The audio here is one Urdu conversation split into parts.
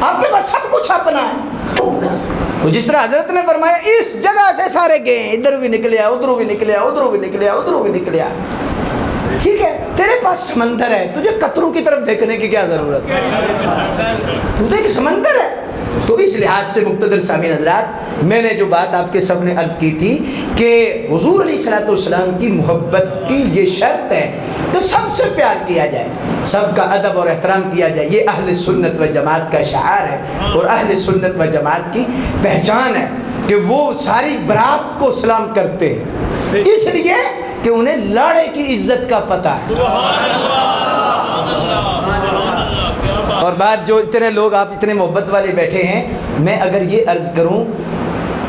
آپ کے پاس سب کچھ اپنا ہے. تو جس طرح حضرت نے فرمایا اس جگہ سے سارے گئے, ادھر بھی نکلیا, ادھر بھی نکلیا, ادھر بھی نکلیا, ادھر بھی نکلیا. ٹھیک ہے, تیرے پاس سمندر ہے, تجھے قطروں کی طرف دیکھنے کی کیا ضرورت ہے؟ تو ایک سمندر ہے. تو اس لحاظ سے مقتدر سامعین حضرات, میں نے جو بات آپ کے سامنے عرض کی تھی کہ حضور علیہ الصلوۃ والسلام کی محبت کی یہ شرط ہے کہ سب سے پیار کیا جائے, سب کا ادب اور احترام کیا جائے. یہ اہل سنت و جماعت کا شعار ہے اور اہل سنت و جماعت کی پہچان ہے کہ وہ ساری برات کو سلام کرتے ہیں, اس لیے کہ انہیں لاڑے کی عزت کا پتہ ہے. اور بات جو اتنے لوگ آپ اتنے محبت والے بیٹھے ہیں, میں اگر یہ عرض کروں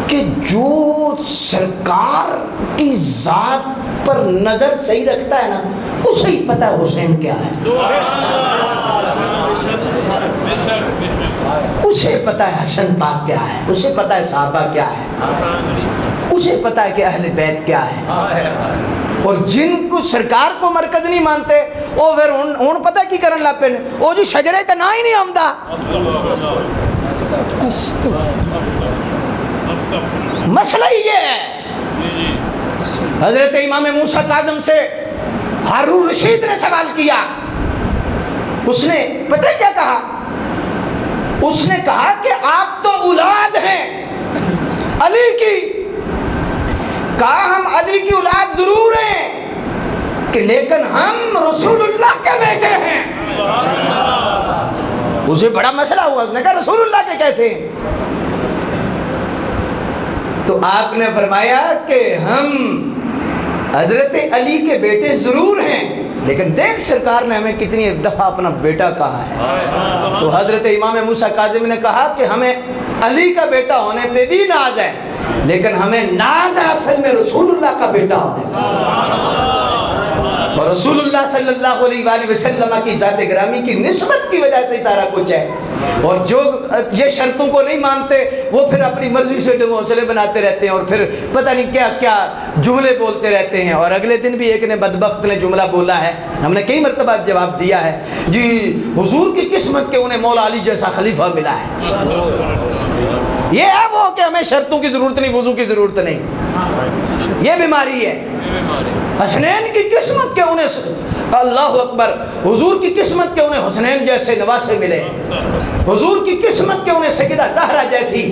کہ جو سرکار کی ذات پر نظر صحیح رکھتا ہے نا, اسے ہی پتہ ہے حسین کیا ہے, اسے پتہ ہے حسن پاک کیا ہے, اسے پتہ ہے صحابہ کیا ہے, اسے پتہ ہے کہ اہل بیت کیا ہے. اور جن کو سرکار کو مرکز نہیں مانتے وہ پھر ان پتہ کی کرن لاپے نے, وہ جی شجرے تے نہ ہی نہیں آمدا. مسئلہ ہی یہ ہے. حضرت امام موسیٰ کاظم سے ہارون رشید نے سوال کیا, اس نے پتہ کیا کہا, اس نے کہا کہ آپ تو اولاد ہیں علی کی, کہا ہم علی کی اولاد ضرور ہیں کہ لیکن ہم رسول اللہ کے بیٹے ہیں. اسے بڑا مسئلہ ہوا, اس نے کہا رسول اللہ کے کیسے ہیں؟ تو آپ نے فرمایا کہ ہم حضرت علی کے بیٹے ضرور ہیں, لیکن دیکھ سرکار نے ہمیں کتنی دفعہ اپنا بیٹا کہا ہے. تو حضرت امام موسیٰ کاظم نے کہا کہ ہمیں علی کا بیٹا ہونے پہ بھی ناز ہے, لیکن ہمیں ناز ہے اصل میں رسول اللہ کا بیٹا ہونے. اور رسول اللہ صلی اللہ علیہ وآلہ وسلم کی ذات گرامی کی نسبت کی وجہ سے سارا کچھ ہے. اور جو یہ شرطوں کو نہیں مانتے وہ پھر اپنی مرضی سے حوصلے بناتے رہتے ہیں اور پھر پتہ نہیں کیا کیا جملے بولتے رہتے ہیں. اور اگلے دن بھی ایک نے بدبخت نے جملہ بولا ہے, ہم نے کئی مرتبہ جواب دیا ہے, جی حضور کی قسمت کے انہیں مولا علی جیسا خلیفہ ملا ہے. یہ ہے وہ کہ ہمیں شرطوں کی ضرورت نہیں, وضو کی ضرورت نہیں, یہ بیماری ہے. حسنین کی قسمت کے انہیں اللہ اکبر, حضور کی قسمت کے انہیں حسنین جیسے نواسے ملے, حضور کی قسمت کے انہیں سیدہ زہرا جیسی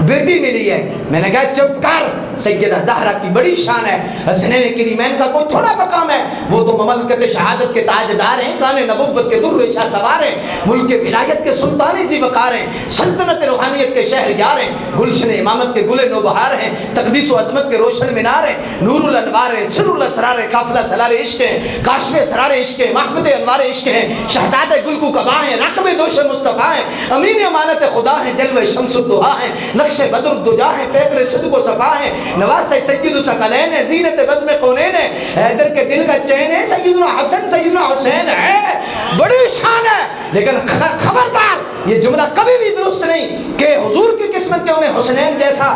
بیٹی ملی ہے. میں نے کہا چپ کر, سیدہ زہرا کی بڑی شان ہے, حسنین کریمین کا کوئی تھوڑا مقام ہے. وہ تو مملکت شہادت کے تاجدار ہیں, کان نبوت کے در شاہ سوار ہیں, ملک ولایت کے سلطانی ذی وقار ہیں, سلطنت روحانیت کے شہر یار ہیں, گلشن امامت کے گل نوبہار ہیں, تقدیس و عظمت کے روشن مینار ہیں, نور الانوار ہیں, سر الاسرار ہیں, قافلہ سلار عشق ہیں, کاشف اسرار عشق ہیں, محبت انوار عشق ہیں, شہزاد گل کو کبا ہیں, رقب دوش مصطفیٰ ہیں, امین امانت خدا ہیں, جلوہ شمس الدہا ہیں, نقش بدر دجا ہیں, پیکر صدق و صفا ہیں, نواز سید ثقلین ہیں, زینت بزم کونین ہیں, حیدر کے دل کا چین ہے, سیدنا حسن سیدنا حسین ہے. بڑی شان ہے, لیکن خبردار یہ جملہ کبھی بھی درست نہیں کہ حضور کی قسمت کے انہیں حسنین جیسا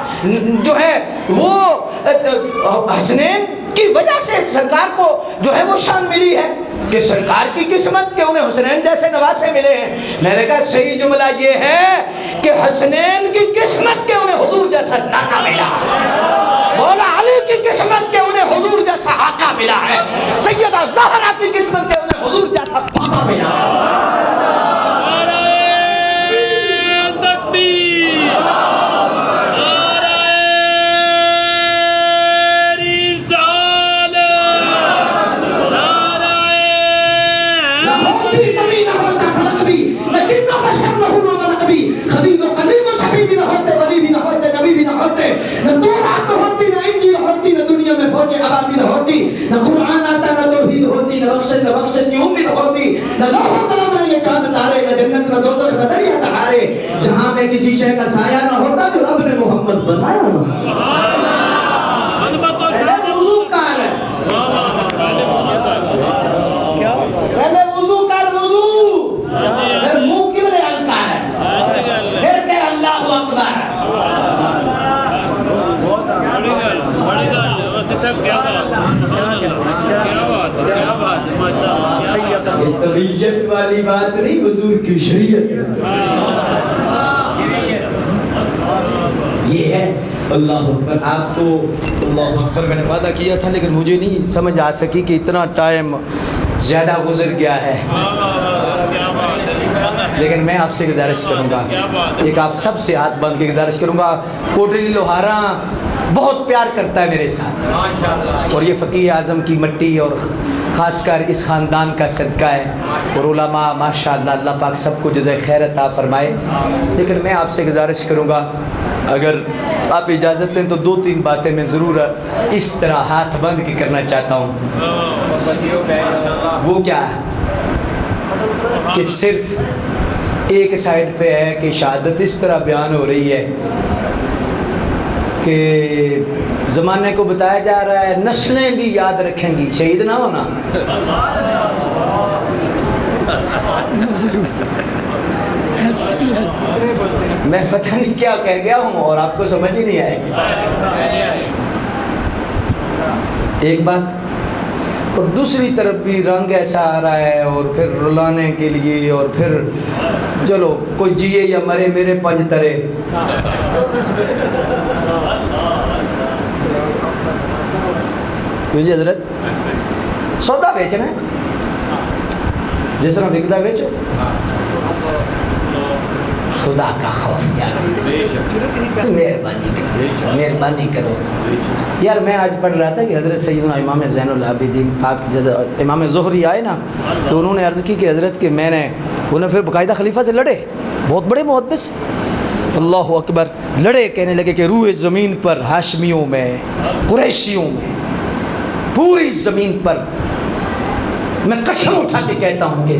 جو ہے وہ حسنین کی وجہ سے سرکار کو جو ہے وہ شان ملی ہے کہ سرکار کی قسمت کے انہیں حسنین جیسے نواسے ملے ہیں. میں نے کہا صحیح جملہ یہ ہے کہ حسنین کی قسمت کے انہیں حضور جیسا نانا ملا, مولا علی کی قسمت کے انہیں حضور جیسا آقا ملا ہے, سیدہ زہرا کی قسمت کے انہیں حضور جیسا بابا ملا ہے. نہ قرآن آتا, نہ توحید ہوتی, نہ بخشن کی امید ہوتی, نہ لوح و قلم, نہ یہ چاند تارے, نہ جنت, نہ دوزخ, نہ دریا دہارے, جہاں میں کسی شے کا سایہ نہ ہوتا جو رب نے محمد بنایا نہ. پہلے وضو کر, پہلے وضو کر, وضو پھر منہ قبلے ہلکا ہے, پھر کہ اللہ اکبر. کیا بات ہے, کیا بات ہے, کیا بات ہے, ماشاءاللہ. یہ طبیعت والی بات نہیں، حضور کی شریعت یہ ہے۔ اللہ اکبر۔ آپ کو اللہ اکبر میں نے وعدہ کیا تھا لیکن مجھے نہیں سمجھ آ سکی کہ اتنا ٹائم زیادہ گزر گیا ہے، لیکن میں آپ سے گزارش کروں گا، ایک آپ سب سے ہاتھ باندھ کے گزارش کروں گا، کوٹلی لوہارا بہت پیار کرتا ہے میرے ساتھ، اور یہ فقیہ اعظم کی مٹی اور خاص کر اس خاندان کا صدقہ ہے، اور علماء ماشاءاللہ اللہ پاک سب کو جزائے خیر عطا فرمائے۔ لیکن میں آپ سے گزارش کروں گا، اگر آپ اجازت دیں تو 2-3 باتیں میں ضرور اس طرح ہاتھ بند کے کرنا چاہتا ہوں۔ وہ کیا ہے کہ صرف ایک سائڈ پہ ہے کہ شہادت اس طرح بیان ہو رہی ہے کہ زمانے کو بتایا جا رہا ہے نسلیں بھی یاد رکھیں گی، شہید نہ ہونا۔ میں پتہ نہیں کیا کہہ گیا ہوں اور آپ کو سمجھ ہی نہیں آئے گی، ایک بات، اور دوسری طرف بھی رنگ ایسا آ رہا ہے اور پھر رلانے کے لیے، اور پھر چلو کوئی جیے یا مرے میرے پنج ترے۔ جی حضرت سودا بیچنا ہے جس طرح بکتا بیچو، خدا کا خوف یار، مہربانی کرو یار۔ میں آج پڑھ رہا تھا کہ حضرت سیدنا امام زین العابدین پاک امام زہری آئے نا، تو انہوں نے عرض کی کہ حضرت کہ میں نے، انہیں پھر باقاعدہ خلیفہ سے لڑے، بہت بڑے محدث، اللہ اکبر، لڑے، کہنے لگے کہ روئے زمین پر ہاشمیوں میں، قریشیوں میں، پوری زمین پر میں قسم اٹھا کے کہتا ہوں کہ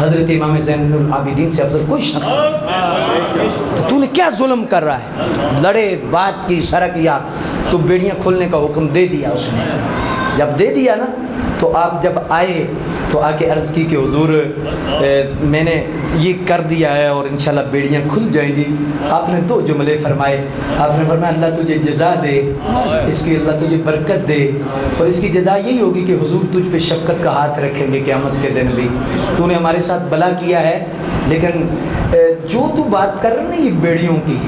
حضرت امام زین العابدین سے افضل کوئی شخص نہیں۔ تو نے کیا ظلم کر رہا ہے؟ لڑے، بات کی، اشارہ کیا، تو بیڑیاں کھولنے کا حکم دے دیا اس نے۔ جب دے دیا نا تو آپ جب آئے تو آ کے عرض کی کہ حضور میں نے یہ کر دیا ہے اور انشاءاللہ بیڑیاں کھل جائیں گی۔ آپ نے 2 جملے فرمائے، آپ نے فرمایا اللہ تجھے جزا دے، اس کی اللہ تجھے برکت دے، اور اس کی جزا یہی ہوگی کہ حضور تجھ پہ شفقت کا ہاتھ رکھیں گے قیامت کے دن بھی۔ تو نے ہمارے ساتھ بلا کیا ہے، لیکن جو تو بات کر رہے نا یہ بیڑیوں کی،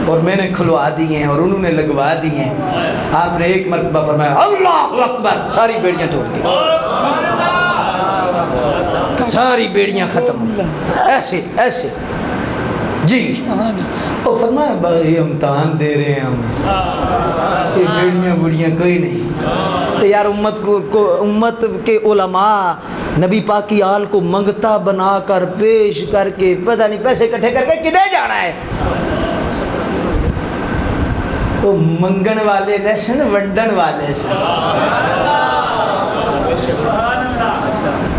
اور میں نے کھلوا دی ہیں اور انہوں نے لگوا دی ہیں، آپ نے ایک مرتبہ فرمایا اللہ اکبر، ساری بیڑیاں ٹوٹ گئی، ساری بیڑیاں ختم ہو گئی، ایسے ایسے جی۔ اور فرمایا بھائی امتحان دے رہے ہیں ہم، یہ بیڑیاں بڑیاں کوئی نہیں یار، امت کے علماء نبی پاک کی آل کو منگتا بنا کر پیش کر کے پتہ نہیں پیسے اکٹھے کر کے کدھر جانا ہے۔ وہ منگن والے نے سن ونڈن والے سے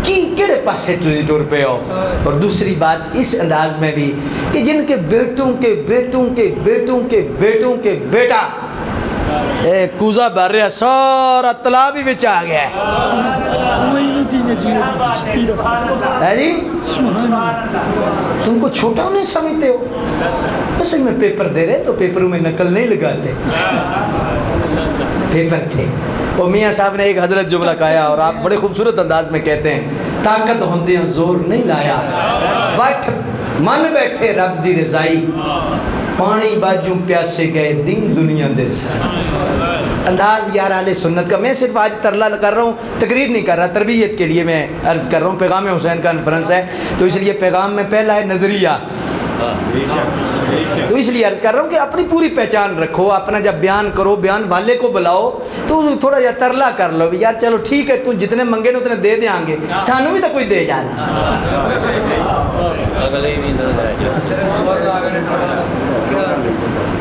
کی کیڑے پاسے ٹور پہ ہو۔ اور دوسری بات اس انداز میں بھی کہ جن کے بیٹوں کے بیٹوں کے بیٹوں کے بیٹوں کے بیٹا کوزہ بھر رہا، سارا تالاب ہی بچ آ گیا ہے جی۔ تم کو چھوٹا نہیں سمجھتے ہو؟ اصل میں پیپر دے رہے تو پیپروں میں نقل نہیں لگاتے، پیپر تھے۔ اور میاں صاحب نے ایک حضرت جملہ کہا اور آپ بڑے خوبصورت انداز میں کہتے ہیں، طاقت ہوندیاں زور نہیں لایا، بٹ من بیٹھے رب دی رضائی، پانی باجوں پیاسے گئے دین دنیا دے سے۔ انداز یار اہل سنت کا۔ میں صرف آج ترلا کر رہا ہوں، تقریر نہیں کر رہا، تربیت کے لیے میں عرض کر رہا ہوں۔ پیغام حسین کانفرنس ہے تو اس لیے پیغام میں پہلا ہے نظریہ، تو اس لیے عرض کر رہا ہوں کہ اپنی پوری پہچان رکھو، اپنا جب بیان کرو بیان والے کو بلاؤ تو تھوڑا جا ترلا کر لو یار، چلو ٹھیک ہے تو جتنے منگے نے اتنے دے دیں گے، سانو بھی تو کچھ دے جانا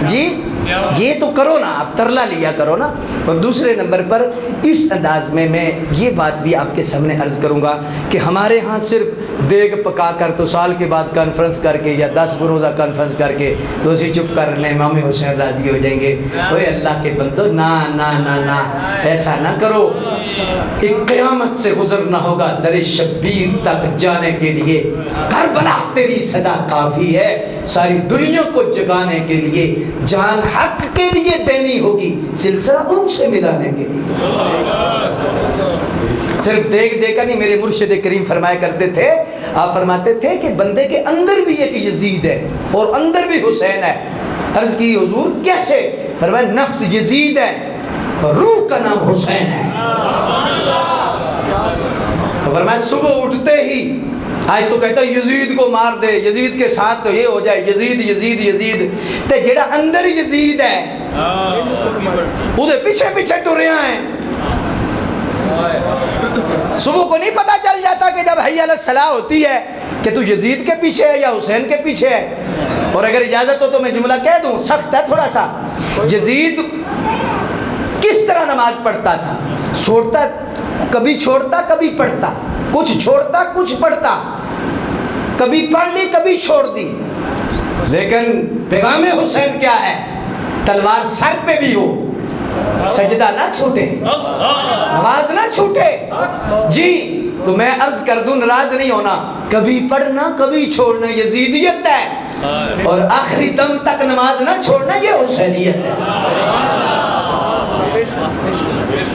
جی۔ یہ تو کرو نا، آپ ترلا لیا کرو نا۔ اور دوسرے نمبر پر اس انداز میں یہ بات بھی آپ کے سامنے عرض کروں گا کہ ہمارے ہاں صرف دیگ پکا کر تو سال کے بعد کانفرنس کر کے یا 10 روزہ کانفرنس کر کے تو اسی چپ کر لیں امام حسین راضی ہو جائیں گے۔ اوے اللہ کے بندو، نا نا نا نا، ایسا نہ کرو۔ ایک قیامت سے گزرنا ہوگا در شبیر تک جانے کے لیے، کربلا تیری صدا کافی ہے، ساری دنیا کو جگانے کے لیے جان حق کے لیے دینی ہوگی، سلسلہ ان سے ملانے کے لیے۔ صرف دیکھ دیکھا نہیں، میرے مرشد کریم فرمایا کرتے تھے، آپ فرماتے تھے کہ بندے کے اندر بھی ایک یزید ہے اور اندر بھی حسین ہے۔ عرض کی حضور کیسے؟ فرمایا نفس یزید ہے، روح کا نام حسین ہے۔ تو فرمایا صبح اٹھتے ہی آج تو کہتا یزید کو مار دے، یزید کے ساتھ تو یہ ہو جائے، یزید یزید یزید، تے جیڑا اندر یزید ہے وہ پیچھے پیچھے ٹریا ہیں۔ صبح کو نہیں پتا چل جاتا کہ جب حی علی الصلاۃ ہوتی ہے کہ تو یزید کے پیچھے ہے یا حسین کے پیچھے ہے۔ اور اگر اجازت ہو تو میں جملہ کہہ دوں، سخت ہے تھوڑا سا۔ یزید کس طرح نماز پڑھتا تھا؟ چھوڑتا، کبھی چھوڑتا کبھی پڑھتا، کچھ چھوڑتا کچھ پڑھتا، کبھی پڑھ لی کبھی چھوڑ دی، لیکن پیغام حسین کیا ہے؟ تلوار سر پہ بھی ہو، سجدہ نہ چھوٹے، نماز نہ چھوٹے۔ جی تو میں عرض کر دوں، ناراض نہیں ہونا، کبھی پڑھنا کبھی چھوڑنا یزیدیت ہے، اور آخری دم تک نماز نہ چھوڑنا یہ حسینیت ہے۔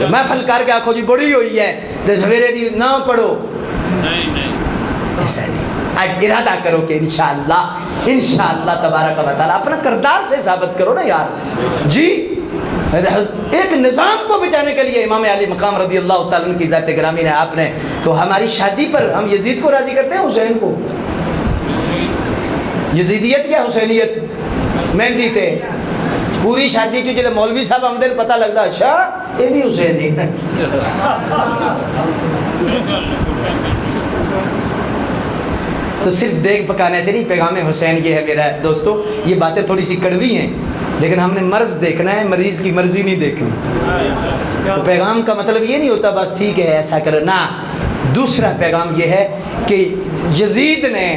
محفل کر کے آنکھوں جی بڑی ہوئی ہے تو سویرے دی نہ پڑھو، ایسا نہیں۔ آج ارادہ کرو کہ انشاءاللہ تبارک و تعالیٰ اپنا کردار سے ثابت کرو نا یار۔ جی ایک نظام کو بچانے کے لیے امام علی مقام رضی اللہ تعالیٰ عنہ کی ذات گرامی نے، آپ نے تو ہماری شادی پر ہم یزید کو راضی کرتے ہیں حسین کو؟ یزیدیت یا حسینیت؟ مہندی تے پوری شادی چو جلے مولوی صاحب آمدے پتہ لگتا اچھا یہ بھی حسین نہیں ہے۔ تو صرف دیکھ پکانے سے نہیں، پیغام حسین یہ ہے میرا دوستو۔ یہ باتیں تھوڑی سی کڑوی ہیں لیکن ہم نے مرض دیکھنا ہے، مریض کی مرضی نہیں دیکھنی۔ تو پیغام کا مطلب یہ نہیں ہوتا بس ٹھیک ہے ایسا کرنا۔ دوسرا پیغام یہ ہے کہ یزید نے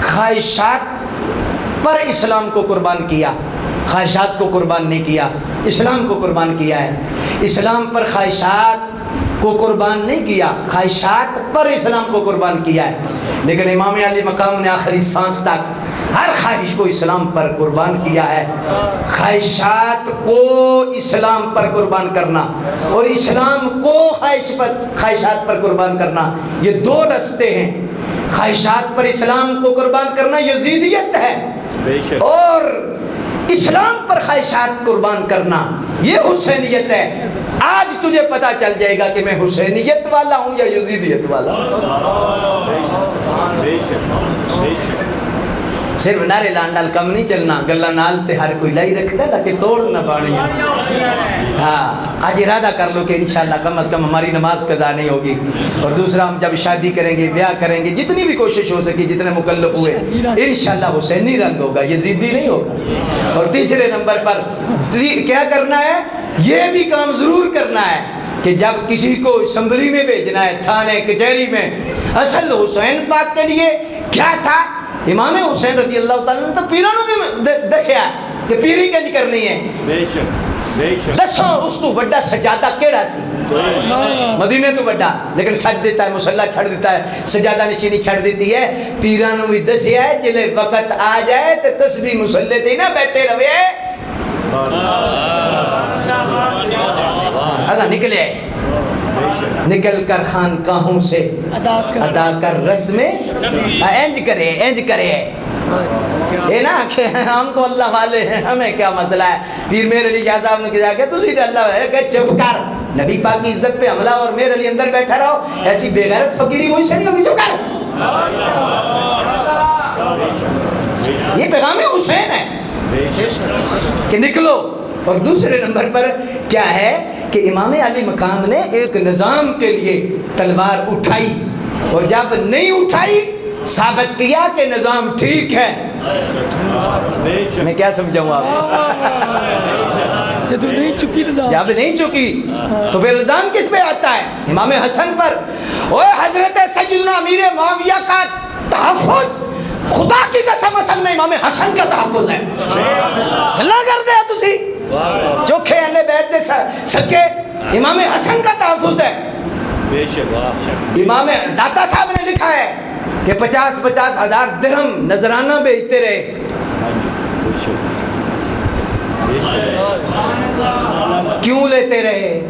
خواہشات پر اسلام کو قربان کیا، خواہشات کو قربان نہیں کیا، اسلام کو قربان کیا ہے۔ اسلام پر خواہشات کو قربان نہیں کیا، خواہشات پر اسلام کو قربان کیا ہے، لیکن امام علی مقام نے آخری سانس تک ہر خواہش کو اسلام پر قربان کیا ہے۔ خواہشات کو اسلام پر قربان کرنا اور اسلام کو خواہشات پر قربان کرنا، یہ دو رستے ہیں۔ خواہشات پر اسلام کو قربان کرنا یزیدیت ہے، اور اسلام پر خواہشات قربان کرنا یہ حسینیت ہے۔ آج تجھے پتا چل جائے گا کہ میں حسینیت والا ہوں یا یزیدیت والا ہوں۔ صرف نعرے لانڈال کم نہیں چلنا، گلہ نال تے ہر کوئی لائی رکھ دے لکہ توڑ نہ بانی۔ ہاں آج ارادہ کر لو کہ انشاءاللہ کم از کم ہماری نماز قضا نہیں ہوگی، اور دوسرا ہم جب شادی کریں گے، بیاہ کریں گے، جتنی بھی کوشش ہو سکی، جتنے مکلف ہوئے، انشاءاللہ حسینی رنگ ہوگا، یزیدی نہیں ہوگا۔ اور تیسرے نمبر پر کیا کرنا ہے؟ یہ بھی کام ضرور کرنا ہے کہ جب کسی کو اسمبلی میں بھیجنا ہے، تھانے کچہری میں، اصل حسین پاک کے لیے کیا تھا؟ امام حسین رضی اللہ تعالیٰ نے تو پیرانوں میں دسیا کہ پیری کنج کرنی ہے۔ دسو اس تو وڈا سجادہ کیڑا سی؟ مدینے تو وڈا، لیکن سج دیتا ہے، مسلح چھڑ دیتا ہے، سجادہ نشینی چھڑ دیتی ہے۔ پیرانوں بھی دسیا ہے جلے وقت آ جائے تو تسبیح مسلح تے نہ بیٹھے روے، اللہ نکلے، نکل کر خانقاہوں سے ادا کر رسمیں، انج کرے انج کرے۔ یہ نا کہ ہم تو اللہ والے ہیں، ہمیں کیا مسئلہ ہے؟ پیر میر علی شاہ صاحب نے کہا کہ تسی تو اللہ ہے کہ چپ کر، نبی پاک کی عزت پہ حملہ اور میر علی اندر بیٹھا رہو، ایسی بے غیرت فقیری مجھ سے نہیں ہوگی، چپ کر۔ یہ پیغام حسین ہے کہ نکلو۔ اور دوسرے نمبر پر کیا ہے کہ امام علی مقام نے ایک نظام کے لیے تلوار اٹھائی، اور جب نہیں اٹھائی ثابت کیا کہ نظام ٹھیک ہے۔ میں کیا سمجھاؤں آپ؟ جب نہیں چکی تو پھر الزام کس پہ آتا ہے؟ امام حسن پر۔ اوہ حضرت سیدنا امیر معاویہ کا تحفظ، خدا کی قسم اصل میں امام حسن کا تحفظ ہے۔ اللہ کر دیا تسی چوکھے اہل بیت دے سکے، امام حسن کا تحفظ ہے۔ امام داتا صاحب نے لکھا ہے کہ 50,000 ہزار درہم نذرانہ بھیجتے رہے۔ کیوں لیتے رہے؟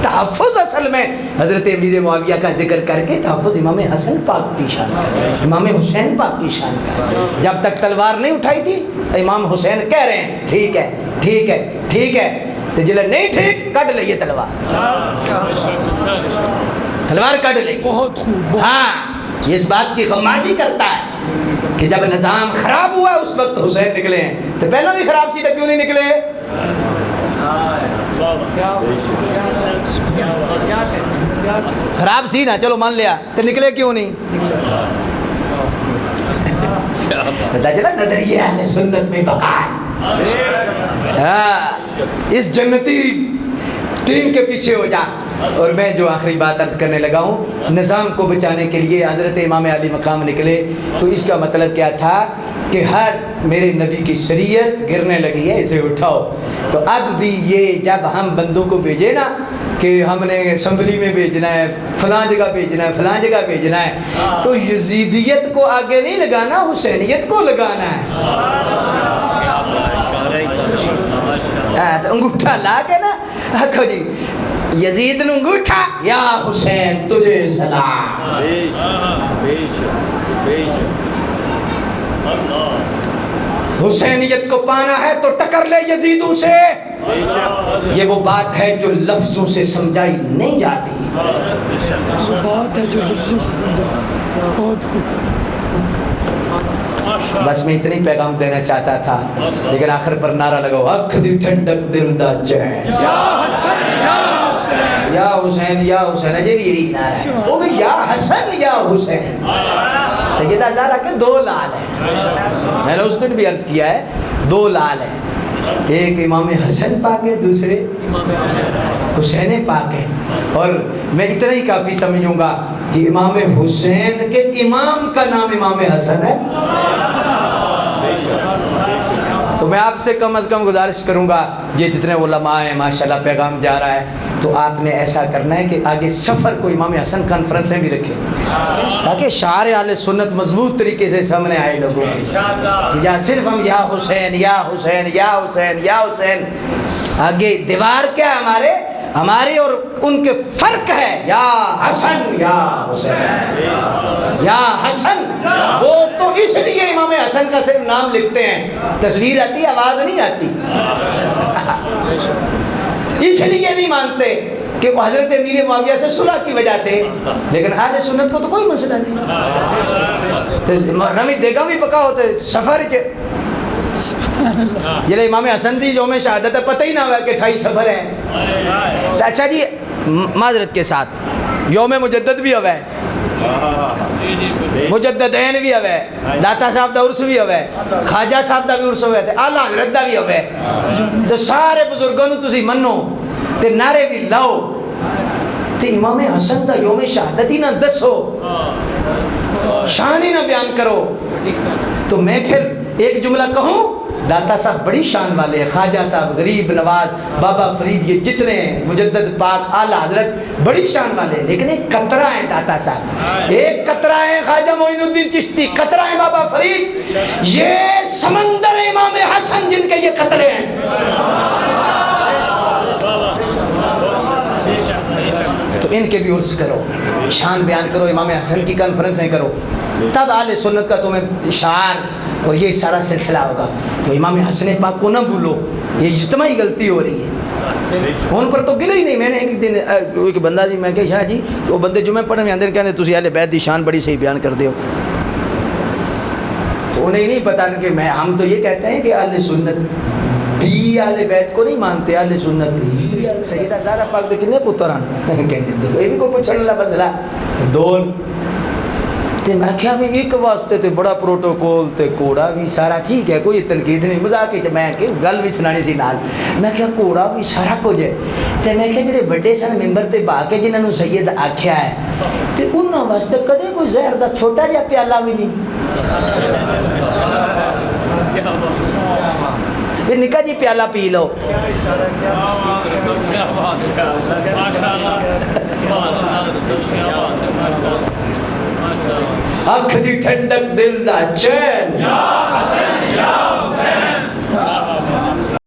تحفظ اصل میں حضرت امیر معاویہ کا ذکر کر کے تحفظ امام حسن پاک کی شان کا، امام حسین پاک کی شان کا۔ جب تک تلوار نہیں اٹھائی تھی امام حسین کہہ رہے ہیں ٹھیک ہے ٹھیک ہے ٹھیک ہے، تو جلے نہیں ٹھیک کٹ لئیے تلوار، تلوار کٹ لئیے۔ بہت خوب۔ ہاں یہ اس بات کی غمازی کرتا ہے کہ جب نظام خراب ہوا اس وقت حسین نکلے ہیں، تو پہلے بھی خراب سی تک کیوں نہیں نکلے؟ خراب سی نا، چلو مان لیا، تو نکلے کیوں نہیں؟ پتا چلا نظریہ اہل سنت میں بقا ہے۔ اس جنتی ٹیم کے پیچھے ہو جا۔ اور میں جو آخری بات عرض کرنے لگا ہوں، نظام کو بچانے کے لیے حضرت امام علی مقام نکلے، تو اس کا مطلب کیا تھا کہ ہر میرے نبی کی شریعت گرنے لگی ہے، اسے اٹھاؤ۔ تو اب بھی یہ جب ہم بندوں کو بھیجے نا کہ ہم نے اسمبلی میں بھیجنا ہے، فلاں جگہ بھیجنا ہے، فلاں جگہ بھیجنا ہے، تو یزیدیت کو آگے نہیں لگانا، حسینیت کو لگانا ہے۔ تو انگوٹھا لا کے نا رکھو جی، یزید نے انگوٹھا، یا حسین تجھے سلام۔ حسینیت کو پانا ہے تو ٹکر لے یزیدوں سے، یہ وہ بات ہے جو لفظوں سے سمجھائی نہیں جاتی۔ بات ہے جو لفظوں سے سمجھائی، بہت خوب۔ بس میں اتنی پیغام دینا چاہتا تھا، لیکن آخر پر نعرہ لگاؤ، اکھ دی ٹھنڈک دل دا چین، یا حسین یا حسین، اجے بھی یہی نعرہ ہے، وہ بھی یا حسن یا حسین۔ سیدہ زہرا کے دو لال ہیں، میں نے اس دن بھی عرض کیا ہے، دو لال ہیں، ایک امام حسن پاک ہے، دوسرے حسین پاک ہے۔ اور میں اتنا ہی کافی سمجھوں گا کہ امام حسین کے امام کا نام امام حسن ہے۔ تو میں آپ سے کم از کم گزارش کروں گا، یہ جتنے علماء ہیں ماشاءاللہ پیغام جا رہا ہے، تو آپ نے ایسا کرنا ہے کہ آگے سفر کو امام حسن کانفرنسیں بھی رکھیں، تاکہ شعار اہل سنت مضبوط طریقے سے سامنے آئے لوگوں کی، کہ جہاں صرف ہم یا حسین یا حسین یا حسین یا حسین، آگے دیوار کیا ہمارے ہماری اور ان کے فرق ہے، یا حسن یا حسین، یا حسن۔ وہ تو اس لیے امام حسن کا صرف نام لکھتے ہیں، تصویر آتی آواز نہیں آتی، اس لیے نہیں مانتے کہ وہ حضرت امیر معاویہ سے صلح کی وجہ سے، لیکن اہل سنت کو تو کوئی مسئلہ نہیں۔ رمی دیگا بھی پکا ہوتے سفر جلے امام حسن دی یوم شہادت ہے، پتہ ہی نہ ہوا کہ 28 سفر ہیں۔ اچھا جی معذرت کے ساتھ یوم مجدد بھی ہوا ہے، مجددین بھی ہوا ہے، داتا صاحب دا عرس بھی ہوا ہے، خواجہ صاحب دا بھی عرس ہوا ہے، اعلیٰ حضرت دا بھی ہوا ہے، تو سارے بزرگوں نو تسی منو تے نعرے بھی لاؤ، تے امام حسن دا یوم شہادت ہی نہ دسو، شان ہی نہ بیان کرو، تو میں پھر ایک جملہ کہوں، داتا صاحب بڑی شان والے ہیں، خواجہ صاحب، غریب نواز، بابا فرید، یہ جتنے ہیں مجدد پاک اعلیٰ حضرت بڑی شان والے ہیں، لیکن ایک قطرہ ہیں داتا صاحب، ایک قطرہ ہیں خواجہ معین الدین چشتی، قطرہ ہیں بابا فرید، یہ سمندر امام حسن جن کے یہ قطرے ہیں۔ تو ان کے بھی عرض کرو، شان بیان کرو، امام حسن کی کانفرنسیں کرو، تب اہل سنت کا تمہیں شعار اور یہ سارا سلسلہ ہوگا۔ تو امام حسن پاک کو نہ بھولو، یہ اجتماعی غلطی ہو رہی ہے، ان پر تو گلے ہی نہیں۔ میں نے ایک دن ایک بندہ جی، میں کہا جی وہ بندے جمعہ پڑھنے میں آندے کہنے تسی اہل بیت دی شان بڑی صحیح بیان کر دیو، تو انہیں نہیں پتا کہ میں ہم تو یہ کہتے ہیں کہ اہل سنت بھی اہل بیت کو نہیں مانتے، اہل سنت ہی۔ سیدہ زہرا پاک دے کتنے پتر ہیں، کہتے دیکھو یہ بھی کوئی پوچھنے والا مسئلہ دول تے میں کیا بھی ایک واسطے تے بڑا پروٹوکول تے کوڑا بھی سارا ٹھیک ہے، کوئی تنقید نہیں، مذاق ہی میں کہ گل بھی سنانی سی نال، میں کیا کوڑا بھی سارا کچھ ہے، تے میں کہ جڑے بڑے سن ممبر تے با کے جنہاں نو سید آکھیا ہے تے انہاں واسطے کدے کوئی زہر دا چھوٹا جہا پیالہ بھی نہیں، پھر نکا جی پیالہ پی لو۔ اکھ دی ٹھنڈک دل دا چین، یا حسن یا حسین۔